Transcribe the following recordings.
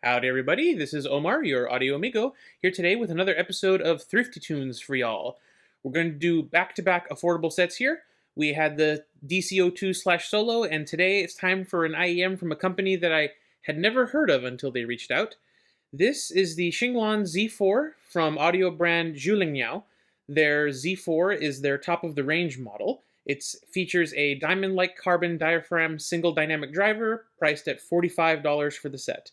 Howdy everybody, this is Omar, your audio amigo, here today with another episode of Thrifty Tunes for y'all. We're going to do back-to-back affordable sets here. We had the DC02/Solo, and today it's time for an IEM from a company that I had never heard of until they reached out. This is the Qingluan Z4 from audio brand Zhulinniao. Their Z4 is their top-of-the-range model. It features a diamond-like carbon diaphragm single dynamic driver, priced at $45 for the set.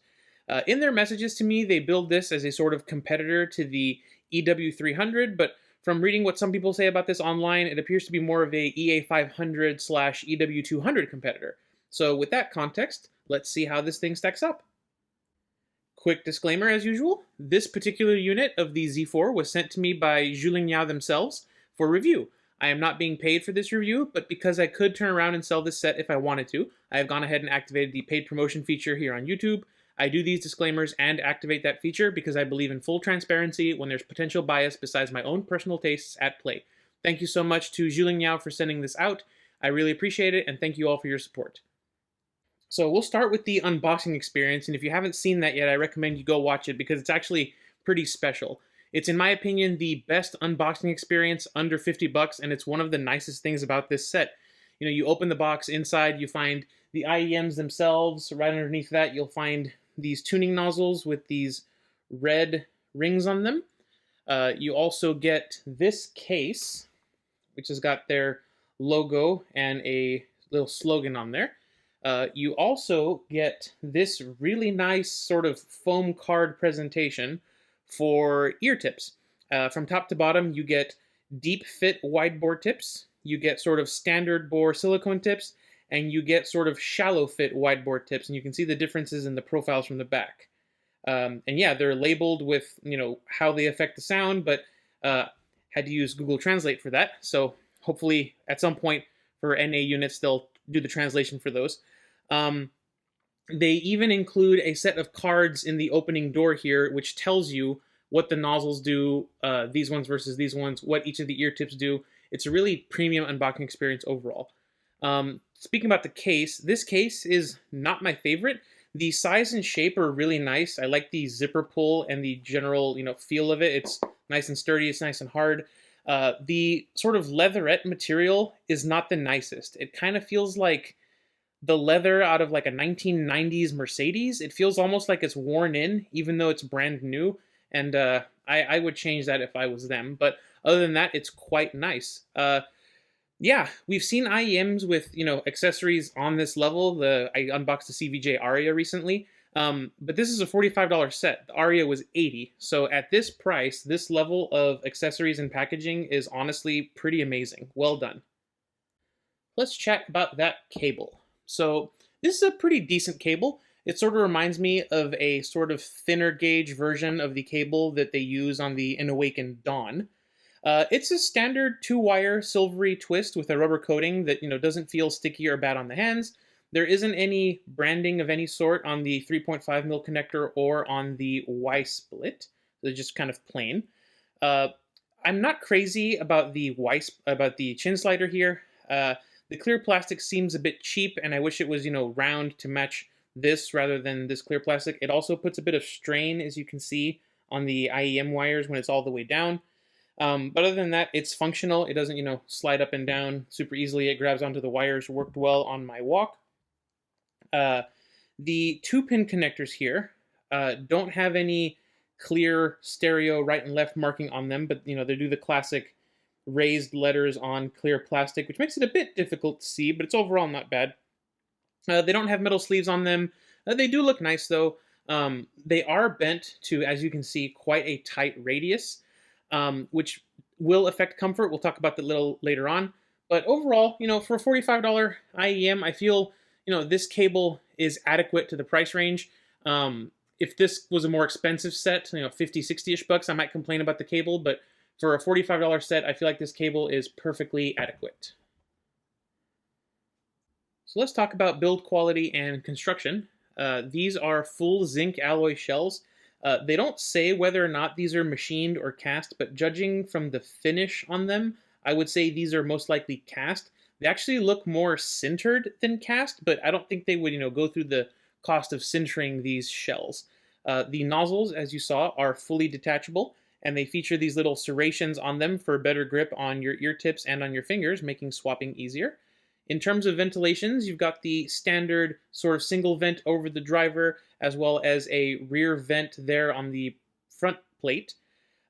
In their messages to me, they build this as a sort of competitor to the EW300, but from reading what some people say about this online, it appears to be more of a EA500/EW200 competitor. So with that context, let's see how this thing stacks up. Quick disclaimer as usual, this particular unit of the Z4 was sent to me by Zhulinniao themselves for review. I am not being paid for this review, but because I could turn around and sell this set if I wanted to, I have gone ahead and activated the paid promotion feature here on YouTube. I do these disclaimers and activate that feature because I believe in full transparency when there's potential bias besides my own personal tastes at play. Thank you so much to Zhulinniao for sending this out. I really appreciate it, and thank you all for your support. So we'll start with the unboxing experience, and if you haven't seen that yet, I recommend you go watch it because it's actually pretty special. It's, in my opinion, the best unboxing experience under 50 bucks, and it's one of the nicest things about this set. You know, you open the box, inside you find the IEMs themselves. Right underneath that, you'll find these tuning nozzles with these red rings on them. You also get this case, which has got their logo and a little slogan on there. You also get this really nice sort of foam card presentation for ear tips. From top to bottom, you get deep fit wide bore tips, you get sort of standard bore silicone tips, and you get sort of shallow fit wide bore tips, and you can see the differences in the profiles from the back. And yeah, they're labeled with, you know, how they affect the sound, but had to use Google Translate for that. So hopefully at some point for NA units, they'll do the translation for those. They even include a set of cards in the opening door here, which tells you what the nozzles do, these ones versus these ones, what each of the ear tips do. It's a really premium unboxing experience overall. Speaking about the case, this case is not my favorite. The size and shape are really nice. I like the zipper pull and the general, feel of it. It's nice and sturdy. It's nice and hard. The sort of leatherette material is not the nicest. It kind of feels like the leather out of like a 1990s Mercedes. It feels almost like it's worn in, even though it's brand new. And I would change that if I was them. But other than that, it's quite nice. Yeah, we've seen IEMs with, accessories on this level. I unboxed the CVJ Aria recently, but this is a $45 set. The Aria was $80, so at this price, this level of accessories and packaging is honestly pretty amazing. Well done. Let's chat about that cable. So this is a pretty decent cable. It sort of reminds me of a sort of thinner gauge version of the cable that they use on the Inawakened Dawn. It's a standard 2-wire silvery twist with a rubber coating that doesn't feel sticky or bad on the hands. There isn't any branding of any sort on the 3.5mm connector or on the Y-split. They're just kind of plain. I'm not crazy about the chin slider here. The clear plastic seems a bit cheap, and I wish it was round to match this rather than this clear plastic. It also puts a bit of strain, as you can see, on the IEM wires when it's all the way down. But other than that, it's functional. It doesn't, slide up and down super easily. It grabs onto the wires. Worked well on my walk. The 2-pin connectors here don't have any clear stereo right and left marking on them, but they do the classic raised letters on clear plastic, which makes it a bit difficult to see, but it's overall not bad. They don't have metal sleeves on them. They do look nice though. They are bent to, as you can see, quite a tight radius. Which will affect comfort. We'll talk about that a little later on. But overall, for a $45 IEM, I feel, this cable is adequate to the price range. If this was a more expensive set, 50, 60-ish bucks, I might complain about the cable. But for a $45 set, I feel like this cable is perfectly adequate. So let's talk about build quality and construction. These are full zinc alloy shells. They don't say whether or not these are machined or cast, but judging from the finish on them, I would say these are most likely cast. They actually look more sintered than cast, but I don't think they would, go through the cost of sintering these shells. The nozzles, as you saw, are fully detachable, and they feature these little serrations on them for better grip on your ear tips and on your fingers, making swapping easier. In terms of ventilations, you've got the standard sort of single vent over the driver, as well as a rear vent there on the front plate.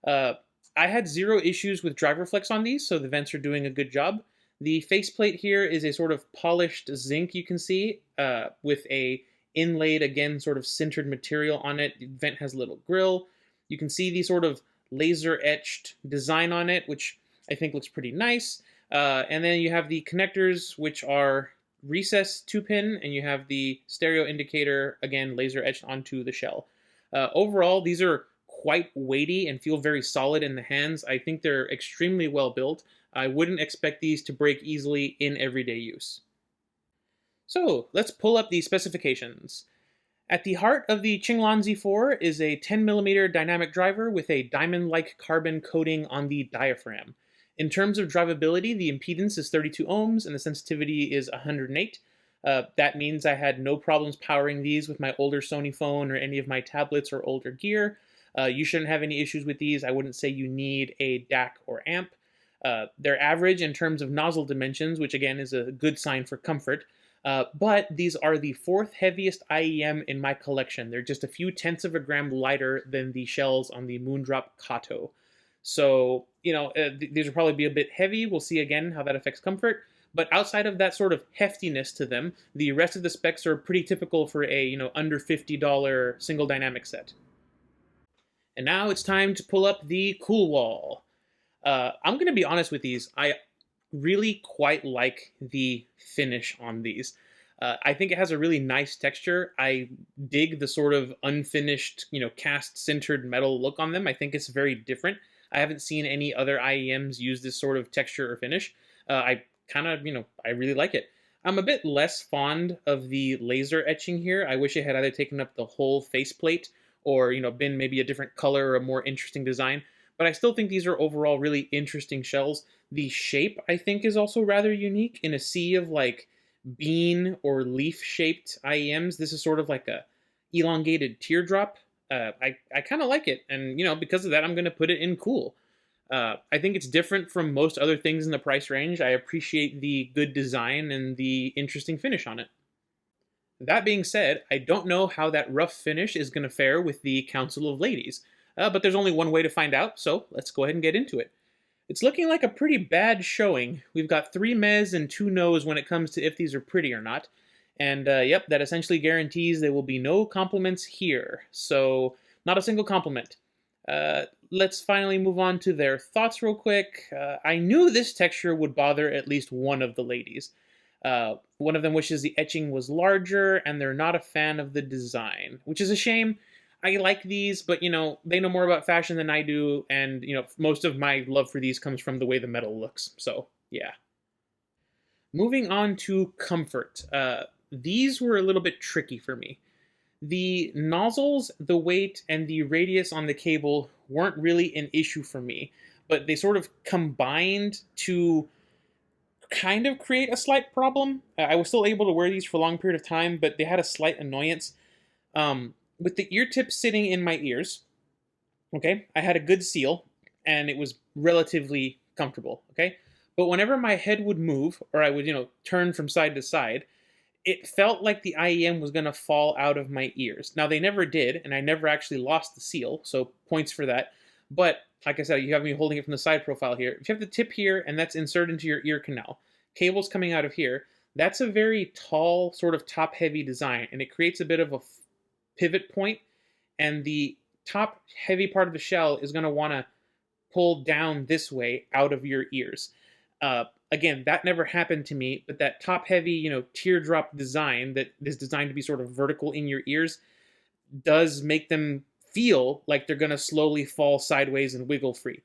Uh, I had zero issues with driver flex on these, so the vents are doing a good job. The faceplate here is a sort of polished zinc, you can see, with a inlaid, again, sort of sintered material on it. The vent has a little grill. You can see the sort of laser-etched design on it, which I think looks pretty nice. And then you have the connectors, which are recessed 2-pin, and you have the stereo indicator, again, laser-etched onto the shell. Overall, these are quite weighty and feel very solid in the hands. I think they're extremely well built. I wouldn't expect these to break easily in everyday use. So let's pull up the specifications. At the heart of the Qingluan Z4 is a 10mm dynamic driver with a diamond-like carbon coating on the diaphragm. In terms of drivability, the impedance is 32 ohms and the sensitivity is 108. That means I had no problems powering these with my older Sony phone or any of my tablets or older gear. You shouldn't have any issues with these. I wouldn't say you need a DAC or amp. They're average in terms of nozzle dimensions, which again is a good sign for comfort. But these are the 4th heaviest IEM in my collection. They're just a few tenths of a gram lighter than the shells on the Moondrop Kato. So, these will probably be a bit heavy. We'll see again how that affects comfort. But outside of that sort of heftiness to them, the rest of the specs are pretty typical for a, under $50 single dynamic set. And now it's time to pull up the cool wall. I'm going to be honest with these. I really quite like the finish on these. I think it has a really nice texture. I dig the sort of unfinished, cast sintered metal look on them. I think it's very different. I haven't seen any other IEMs use this sort of texture or finish. I kind of, I really like it. I'm a bit less fond of the laser etching here. I wish it had either taken up the whole faceplate or, been maybe a different color or a more interesting design. But I still think these are overall really interesting shells. The shape, I think, is also rather unique. In a sea of like bean or leaf-shaped IEMs, this is sort of like a elongated teardrop. I kind of like it, and because of that, I'm going to put it in cool. I think it's different from most other things in the price range. I appreciate the good design and the interesting finish on it. That being said, I don't know how that rough finish is going to fare with the Council of Ladies, but there's only one way to find out, so let's go ahead and get into it. It's looking like a pretty bad showing. We've got 3 mehs and 2 no's when it comes to if these are pretty or not. And yep, that essentially guarantees there will be no compliments here. So, not a single compliment. Let's finally move on to their thoughts real quick. I knew this texture would bother at least one of the ladies. One of them wishes the etching was larger, and they're not a fan of the design, which is a shame. I like these, but, they know more about fashion than I do, and, most of my love for these comes from the way the metal looks, so, yeah. Moving on to comfort. These were a little bit tricky for me. The nozzles, the weight, and the radius on the cable weren't really an issue for me, but they sort of combined to kind of create a slight problem. I was still able to wear these for a long period of time, but they had a slight annoyance. With the ear tips sitting in my ears, okay, I had a good seal, and it was relatively comfortable, okay? But whenever my head would move, or I would, turn from side to side, it felt like the IEM was going to fall out of my ears. Now, they never did, and I never actually lost the seal, so points for that. But, like I said, you have me holding it from the side profile here. If you have the tip here, and that's inserted into your ear canal, cables coming out of here, that's a very tall, sort of top-heavy design, and it creates a bit of a pivot point, and the top heavy part of the shell is going to want to pull down this way out of your ears. Again, that never happened to me, but that top heavy, teardrop design that is designed to be sort of vertical in your ears does make them feel like they're going to slowly fall sideways and wiggle free.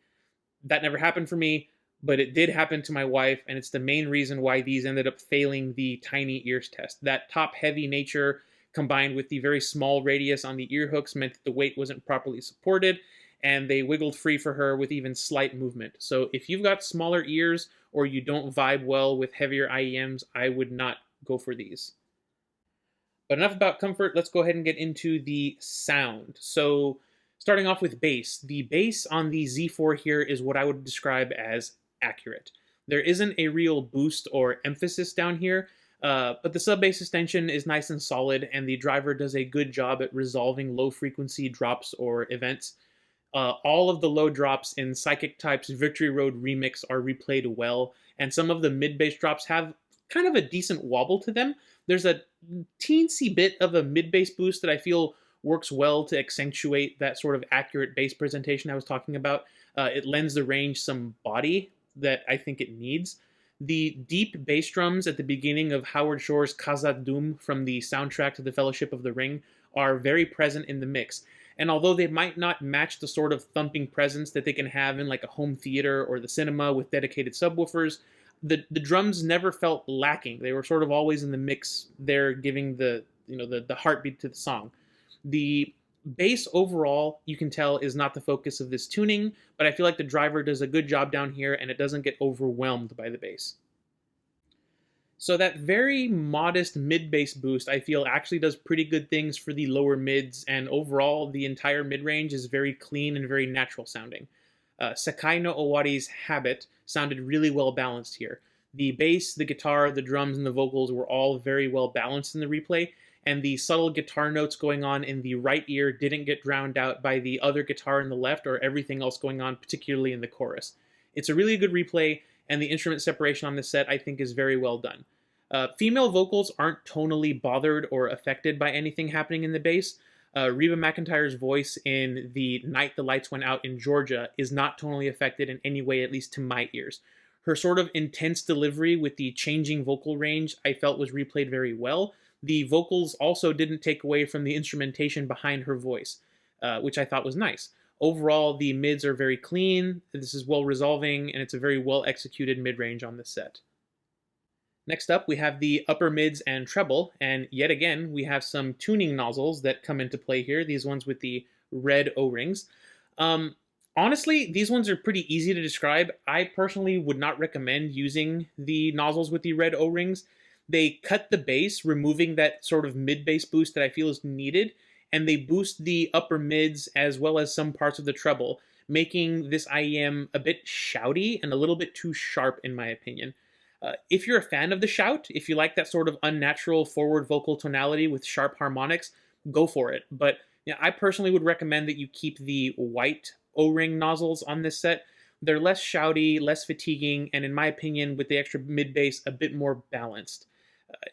That never happened for me, but it did happen to my wife, and it's the main reason why these ended up failing the tiny ears test. That top heavy nature combined with the very small radius on the ear hooks meant that the weight wasn't properly supported, and they wiggled free for her with even slight movement. So if you've got smaller ears or you don't vibe well with heavier IEMs, I would not go for these. But enough about comfort, let's go ahead and get into the sound. So starting off with bass, the bass on the Z4 here is what I would describe as accurate. There isn't a real boost or emphasis down here, but the sub-bass extension is nice and solid, and the driver does a good job at resolving low-frequency drops or events. All of the low drops in Psychic Type's Victory Road remix are replayed well, and some of the mid-bass drops have kind of a decent wobble to them. There's a teensy bit of a mid-bass boost that I feel works well to accentuate that sort of accurate bass presentation I was talking about. It lends the range some body that I think it needs. The deep bass drums at the beginning of Howard Shore's Khazad Dum from the soundtrack to The Fellowship of the Ring are very present in the mix. And although they might not match the sort of thumping presence that they can have in like a home theater or the cinema with dedicated subwoofers, the drums never felt lacking. They were sort of always in the mix there, giving the heartbeat to the song. The bass overall, you can tell, is not the focus of this tuning, but I feel like the driver does a good job down here and it doesn't get overwhelmed by the bass. So that very modest mid-bass boost, I feel, actually does pretty good things for the lower mids, and overall, the entire mid-range is very clean and very natural sounding. Sakai no Owari's Habit sounded really well balanced here. The bass, the guitar, the drums, and the vocals were all very well balanced in the replay, and the subtle guitar notes going on in the right ear didn't get drowned out by the other guitar in the left or everything else going on, particularly in the chorus. It's a really good replay, and the instrument separation on this set I think is very well done. Female vocals aren't tonally bothered or affected by anything happening in the bass. Reba McEntire's voice in The Night the Lights Went Out in Georgia is not tonally affected in any way, at least to my ears. Her sort of intense delivery with the changing vocal range I felt was replayed very well. The vocals also didn't take away from the instrumentation behind her voice, which I thought was nice. Overall, the mids are very clean, this is well resolving, and it's a very well executed mid-range on this set. Next up, we have the upper mids and treble, and yet again, we have some tuning nozzles that come into play here, these ones with the red O-rings. Honestly, these ones are pretty easy to describe. I personally would not recommend using the nozzles with the red O-rings. They cut the bass, removing that sort of mid-bass boost that I feel is needed, and they boost the upper mids as well as some parts of the treble, making this IEM a bit shouty and a little bit too sharp in my opinion. If you're a fan of the shout, if you like that sort of unnatural forward vocal tonality with sharp harmonics, go for it. But I personally would recommend that you keep the white O-ring nozzles on this set. They're less shouty, less fatiguing, and in my opinion, with the extra mid-bass, a bit more balanced.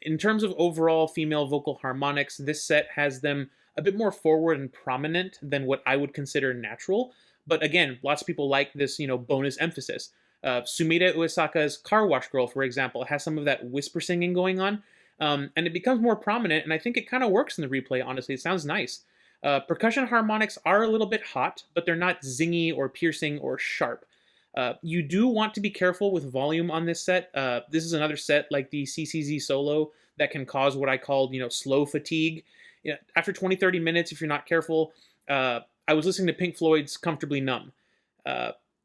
In terms of overall female vocal harmonics, this set has them a bit more forward and prominent than what I would consider natural. But again, lots of people like this, bonus emphasis. Sumire Uesaka's Car Wash Girl, for example, has some of that whisper singing going on, and it becomes more prominent, and I think it kind of works in the replay, honestly. It sounds nice. Percussion harmonics are a little bit hot, but they're not zingy or piercing or sharp. You do want to be careful with volume on this set. This is another set like the CCZ Solo that can cause what I called, slow fatigue. After 20-30 minutes, if you're not careful, I was listening to Pink Floyd's Comfortably Numb.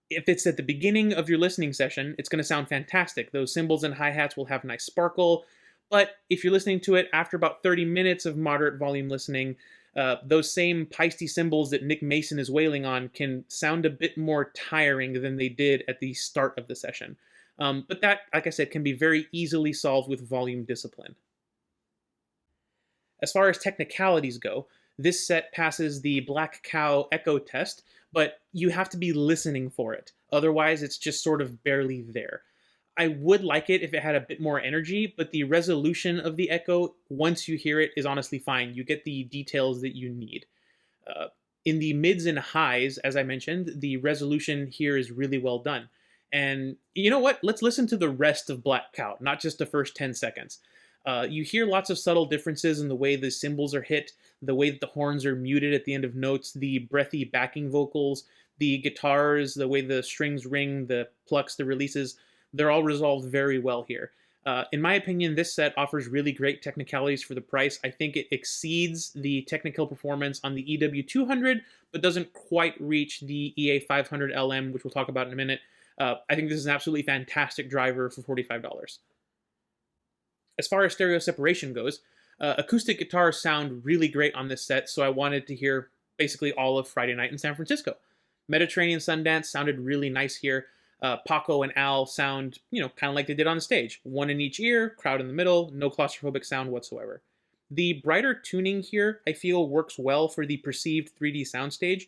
If it's at the beginning of your listening session, it's going to sound fantastic. Those cymbals and hi-hats will have nice sparkle. But if you're listening to it after about 30 minutes of moderate volume listening, those same peisty cymbals that Nick Mason is wailing on can sound a bit more tiring than they did at the start of the session. But that, like I said, can be very easily solved with volume discipline. As far as technicalities go, this set passes the Black Cow echo test, but you have to be listening for it. Otherwise, it's just sort of barely there. I would like it if it had a bit more energy, but the resolution of the echo, once you hear it, is honestly fine. You get the details that you need. In the mids and highs, as I mentioned, the resolution here is really well done. And you know what? Let's listen to the rest of Black Cow, not just the first 10 seconds. You hear lots of subtle differences in the way the cymbals are hit, the way that the horns are muted at the end of notes, the breathy backing vocals, the guitars, the way the strings ring, the plucks, the releases. They're all resolved very well here. In my opinion, this set offers really great technicalities for the price. I think it exceeds the technical performance on the EW200, but doesn't quite reach the EA500LM, which we'll talk about in a minute. I think this is an absolutely fantastic driver for $45. As far as stereo separation goes, Acoustic guitars sound really great on this set, so I wanted to hear basically all of Friday Night in San Francisco. Mediterranean Sundance sounded really nice here. Paco and Al sound, kind of like they did on the stage. One in each ear, crowd in the middle, no claustrophobic sound whatsoever. The brighter tuning here, I feel, works well for the perceived 3D soundstage.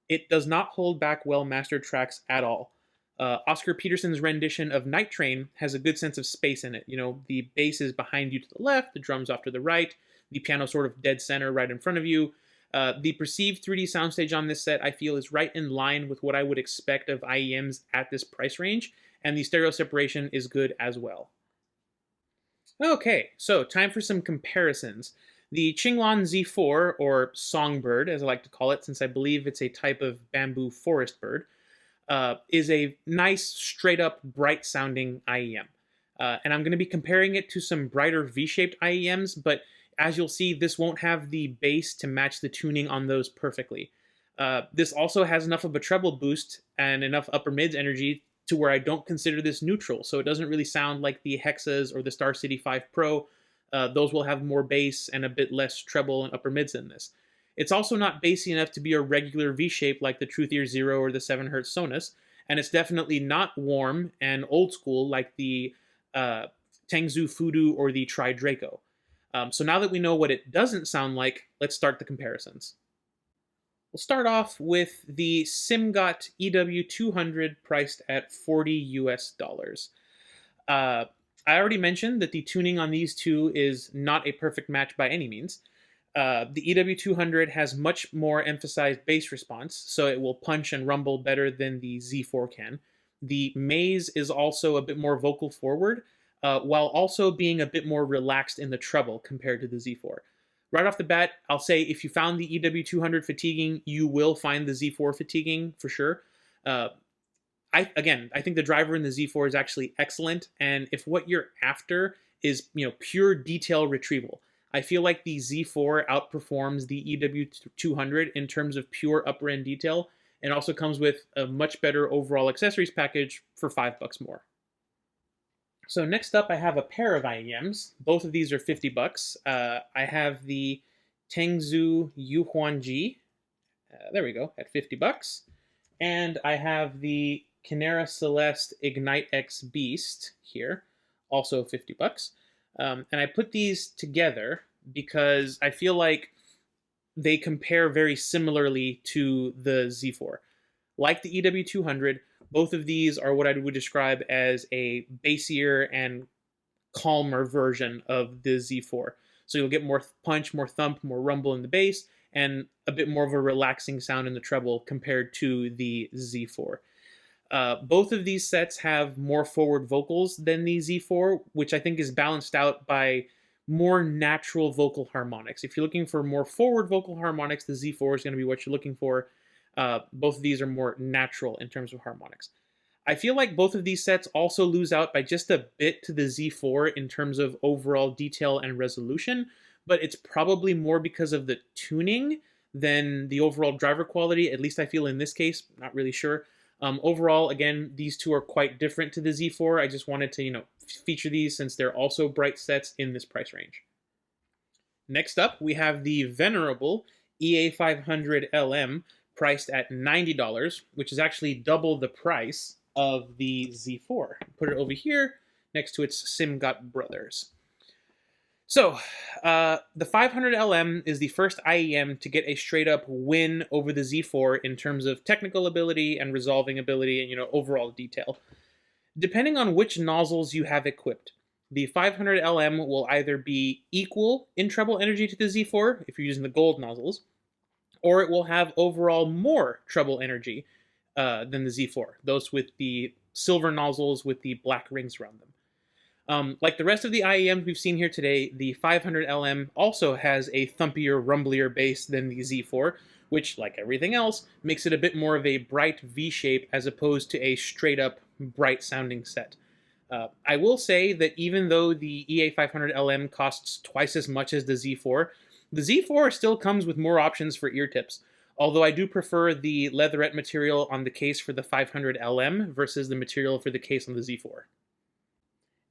It does not hold back well-mastered tracks at all. Oscar Peterson's rendition of Night Train has a good sense of space in it. The bass is behind you to the left, the drums off to the right, the piano sort of dead center right in front of you. The perceived 3D soundstage on this set, I feel, is right in line with what I would expect of IEMs at this price range, and the stereo separation is good as well. Okay, so time for some comparisons. The Qingluan Z4, or songbird as I like to call it, since I believe it's a type of bamboo forest bird, is a nice, straight-up, bright-sounding IEM. And I'm going to be comparing it to some brighter V-shaped IEMs, but as you'll see, this won't have the bass to match the tuning on those perfectly. This also has enough of a treble boost and enough upper mids energy to where I don't consider this neutral, so it doesn't really sound like the Hexas or the Star City 5 Pro. Those will have more bass and a bit less treble and upper mids in this. It's also not bassy enough to be a regular V-shape like the Truthier Zero or the 7Hz Sonus, and it's definitely not warm and old school like the Tengzhou Fudu or the Tri Draco. So now that we know what it doesn't sound like, let's start the comparisons. We'll start off with the SIMGOT EW200 priced at $40 US. I already mentioned that the tuning on these two is not a perfect match by any means. The EW200 has much more emphasized bass response, so it will punch and rumble better than the Z4 can. The Maze is also a bit more vocal forward, while also being a bit more relaxed in the treble compared to the Z4. Right off the bat, I'll say if you found the EW200 fatiguing, you will find the Z4 fatiguing for sure. I think the driver in the Z4 is actually excellent, and if what you're after is pure detail retrieval, I feel like the Z4 outperforms the EW200 in terms of pure upper end detail, and also comes with a much better overall accessories package for $5 more. So next up, I have a pair of IEMs. Both of these are $50. I have the Tengzhou Yuhuanji, there we go, at $50. And I have the Canera Celeste IgniteX Beast here, also $50. And I put these together because I feel like they compare very similarly to the Z4. Like the EW200, both of these are what I would describe as a bassier and calmer version of the Z4. So you'll get more punch, more thump, more rumble in the bass, and a bit more of a relaxing sound in the treble compared to the Z4. Both of these sets have more forward vocals than the Z4, which I think is balanced out by more natural vocal harmonics. If you're looking for more forward vocal harmonics, the Z4 is going to be what you're looking for. Both of these are more natural in terms of harmonics. I feel like both of these sets also lose out by just a bit to the Z4 in terms of overall detail and resolution, but it's probably more because of the tuning than the overall driver quality, at least I feel in this case, not really sure. Overall, again, these two are quite different to the Z4. I just wanted to, feature these since they're also bright sets in this price range. Next up, we have the venerable EA500 LM, priced at $90, which is actually double the price of the Z4. Put it over here next to its SIMGOT brothers. So, the 500 LM is the first IEM to get a straight-up win over the Z4 in terms of technical ability and resolving ability and, overall detail. Depending on which nozzles you have equipped, the 500 LM will either be equal in treble energy to the Z4, if you're using the gold nozzles, or it will have overall more treble energy than the Z4, those with the silver nozzles with the black rings around them. Like the rest of the IEMs we've seen here today, the 500 LM also has a thumpier, rumblier bass than the Z4, which, like everything else, makes it a bit more of a bright V-shape as opposed to a straight-up, bright-sounding set. I will say that even though the EA500 LM costs twice as much as the Z4 still comes with more options for ear tips, although I do prefer the leatherette material on the case for the 500 LM versus the material for the case on the Z4.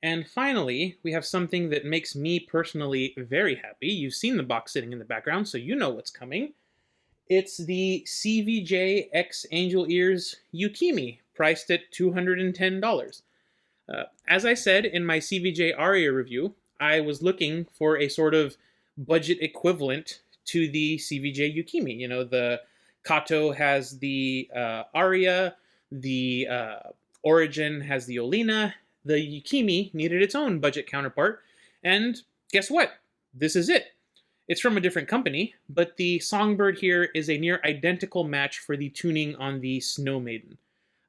And finally, we have something that makes me personally very happy. You've seen the box sitting in the background, so you know what's coming. It's the CVJ X Angel Ears Yukimi, priced at $210. As I said in my CVJ Aria review, I was looking for a sort of budget equivalent to the CVJ Yukimi. You know, the Kato has the Aria, the Origin has the Olina, the Yukimi needed its own budget counterpart, and guess what? This is it. It's from a different company, but the Songbird here is a near identical match for the tuning on the Snow Maiden.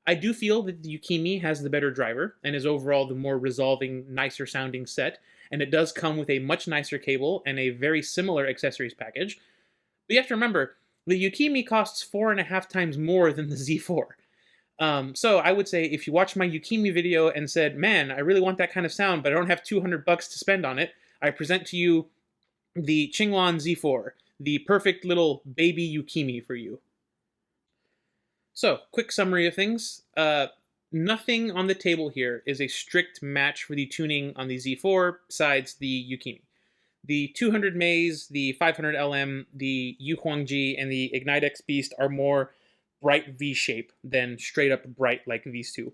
I do feel that the Yukimi has the better driver and is overall the more resolving, nicer sounding set, and it does come with a much nicer cable and a very similar accessories package. But you have to remember, the Yukimi costs 4.5 times more than the Z4. So I would say if you watched my Yukimi video and said, man, I really want that kind of sound, but I don't have $200 to spend on it, I present to you the Qingluan Z4, the perfect little baby Yukimi for you. So, quick summary of things. Nothing on the table here is a strict match for the tuning on the Z4 besides the Yukimi. The 200 Maze, the 500 LM, the Yuhuangji, and the IgniteX Beast are more bright V-shape than straight up bright like these two.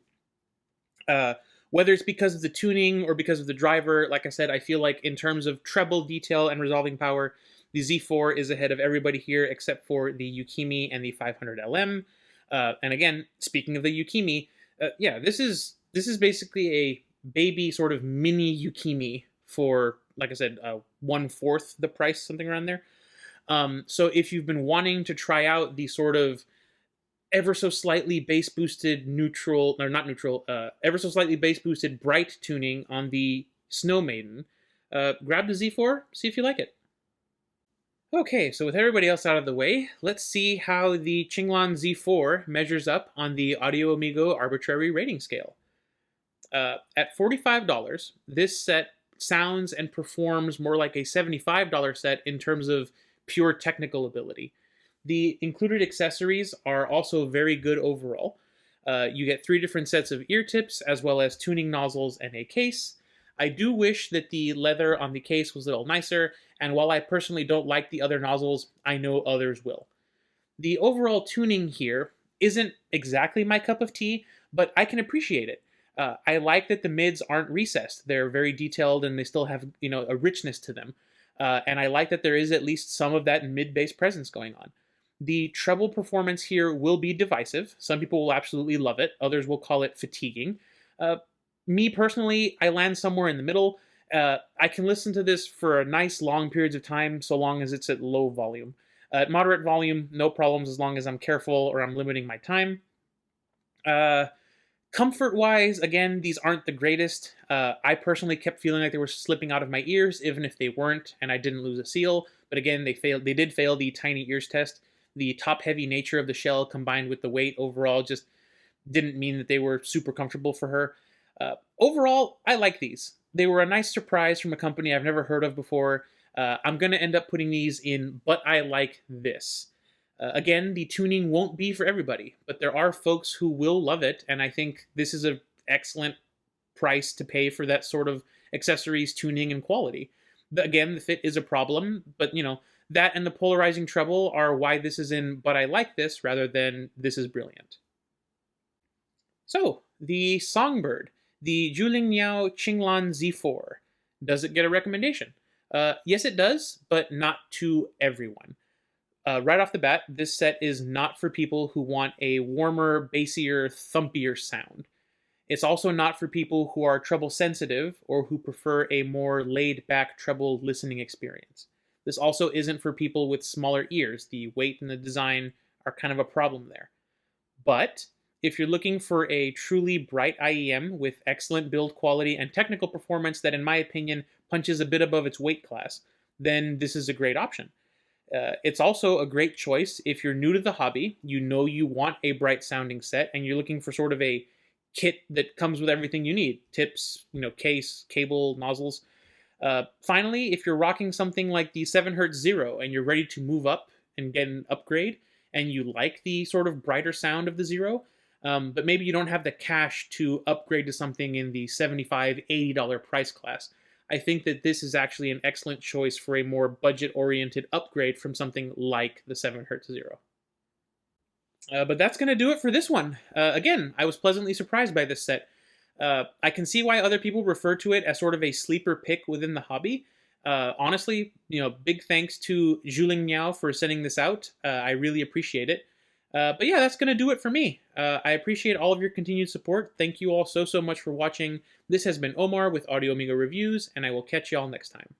Whether it's because of the tuning or because of the driver, like I said, I feel like in terms of treble detail and resolving power, the Z4 is ahead of everybody here except for the Yukimi and the 500 LM. And again, speaking of the Yukimi, yeah, this is basically a baby sort of mini Yukimi for, like I said, 1/4 the price, something around there. So if you've been wanting to try out the sort of ever so slightly bass boosted ever so slightly bass boosted bright tuning on the Snow Maiden, grab the Z4, see if you like it. Okay, so with everybody else out of the way, let's see how the Qingluan Z4 measures up on the AudioAmigo Arbitrary rating scale. At $45, this set sounds and performs more like a $75 set in terms of pure technical ability. The included accessories are also very good overall. You get 3 different sets of ear tips, as well as tuning nozzles and a case. I do wish that the leather on the case was a little nicer, and while I personally don't like the other nozzles, I know others will. The overall tuning here isn't exactly my cup of tea, but I can appreciate it. I like that the mids aren't recessed. They're very detailed and they still have, a richness to them. And I like that there is at least some of that mid-bass presence going on. The treble performance here will be divisive. Some people will absolutely love it. Others will call it fatiguing. Me personally, I land somewhere in the middle. I can listen to this for a nice long periods of time so long as it's at low volume. At moderate volume, no problems as long as I'm careful or I'm limiting my time. Comfort-wise, again, these aren't the greatest. I personally kept feeling like they were slipping out of my ears, even if they weren't, and I didn't lose a seal. But again, they did fail the tiny ears test. The top-heavy nature of the shell combined with the weight overall just didn't mean that they were super comfortable for her. Overall, I like these. They were a nice surprise from a company I've never heard of before. I'm going to end up putting these in But I Like This. Again, the tuning won't be for everybody, but there are folks who will love it, and I think this is an excellent price to pay for that sort of accessories, tuning, and quality. Again, the fit is a problem, but that and the polarizing treble are why this is in But I Like This rather than This is Brilliant. So, the Songbird, the Zhulinniao Qingluan Z4. Does it get a recommendation? Yes, it does, but not to everyone. Right off the bat, this set is not for people who want a warmer, bassier, thumpier sound. It's also not for people who are treble sensitive or who prefer a more laid-back treble listening experience. This also isn't for people with smaller ears. The weight and the design are kind of a problem there. But if you're looking for a truly bright IEM with excellent build quality and technical performance that, in my opinion, punches a bit above its weight class, then this is a great option. It's also a great choice if you're new to the hobby, you want a bright sounding set, and you're looking for sort of a kit that comes with everything you need. Tips, case, cable, nozzles. Finally, if you're rocking something like the 7Hz Zero and you're ready to move up and get an upgrade, and you like the sort of brighter sound of the Zero, but maybe you don't have the cash to upgrade to something in the $75, $80 price class. I think that this is actually an excellent choice for a more budget-oriented upgrade from something like the 7Hz Zero. But that's going to do it for this one. Again, I was pleasantly surprised by this set. I can see why other people refer to it as sort of a sleeper pick within the hobby. Honestly, big thanks to Zhulinniao for sending this out. I really appreciate it. But yeah, that's going to do it for me. I appreciate all of your continued support. Thank you all so much for watching. This has been Omar with Audio Amigo Reviews, and I will catch you all next time.